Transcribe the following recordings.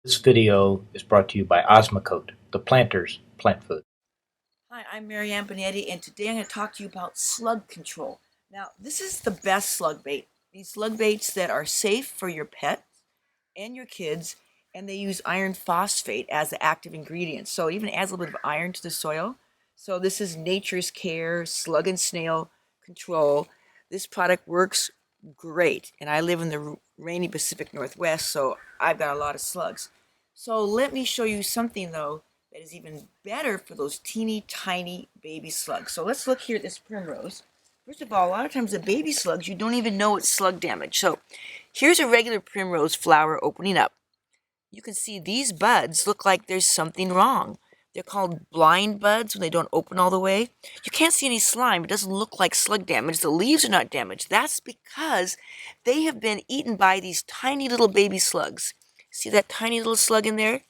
This video is brought to you by Osmocote, the planter's plant food. Hi, I'm Marianne Binetti, and today I'm going to talk to you about slug control. Now, this is the best slug bait. These slug baits that are safe for your pets and your kids, and they use iron phosphate as the active ingredient. So it even adds a little bit of iron to the soil. So this is Nature's Care Slug and Snail Control. This product works great, and I live in the rainy Pacific Northwest, so I've got a lot of slugs. So let me show you something though that is even better for those teeny tiny baby slugs. So let's look here at this primrose. First of all, a lot of times the baby slugs, you don't even know it's slug damage. So here's a regular primrose flower opening up. You can see these buds look like there's something wrong. They're called blind buds when they don't open all the way. You can't see any slime. It doesn't look like slug damage. The leaves are not damaged. That's because they have been eaten by these tiny little baby slugs. See that tiny little slug in there?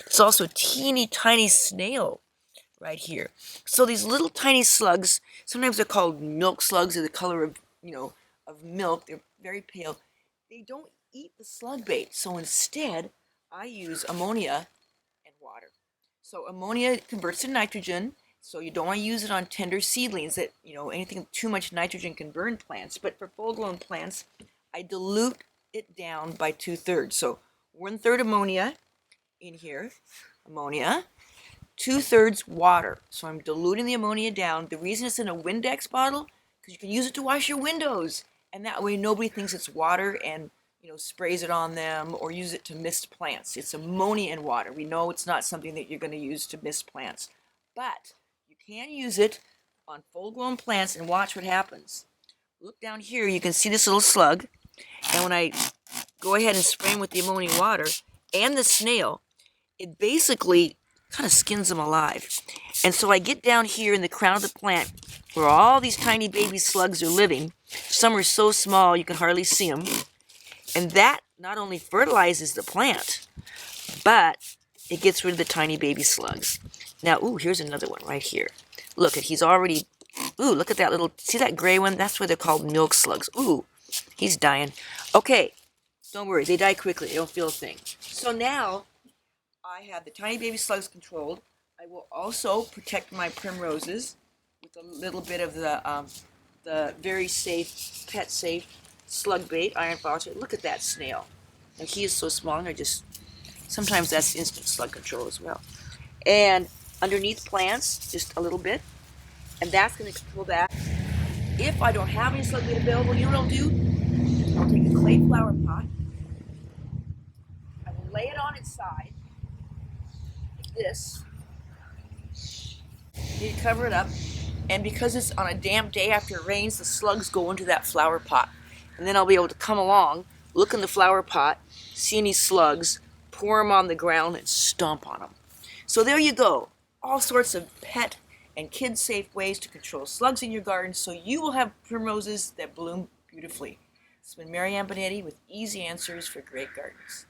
It's also a teeny tiny snail right here. So these little tiny slugs, sometimes they're called milk slugs. They're the color of, of milk. They're very pale. They don't eat the slug bait. So instead, I use ammonia and water. So ammonia converts to nitrogen. So you don't want to use it on tender seedlings that, anything too much nitrogen can burn plants. But for full-grown plants, I dilute it down by 2/3. So 1/3 ammonia in here, ammonia, 2/3 water. So I'm diluting the ammonia down. The reason it's in a Windex bottle, because you can use it to wash your windows. And that way nobody thinks it's water and sprays it on them or use it to mist plants. It's ammonia and water. We know it's not something that you're going to use to mist plants. But you can use it on full-grown plants and watch what happens. Look down here, you can see this little slug. And when I go ahead and spray him with the ammonia water and the snail, it basically kind of skins them alive. And so I get down here in the crown of the plant where all these tiny baby slugs are living. Some are so small you can hardly see them. And that not only fertilizes the plant, but it gets rid of the tiny baby slugs. Now, here's another one right here. Look, he's already, look at that little, see that gray one? That's why they're called milk slugs. He's dying. Okay, don't worry, they die quickly. They don't feel a thing. So now I have the tiny baby slugs controlled. I will also protect my primroses with a little bit of the very safe, pet safe slug bait, iron phosphate. Look at that snail. And he is so small, and sometimes that's instant slug control as well. And underneath plants, just a little bit. And that's going to control that. If I don't have any slug bait available, you know what I'll do? I'll take a clay flower pot. I will lay it on its side, like this. You cover it up. And because it's on a damp day after it rains, the slugs go into that flower pot. And then I'll be able to come along, look in the flower pot, see any slugs, pour them on the ground, and stomp on them. So there you go. All sorts of pet and kid-safe ways to control slugs in your garden so you will have primroses that bloom beautifully. It's been Marianne Binetti with easy answers for great gardens.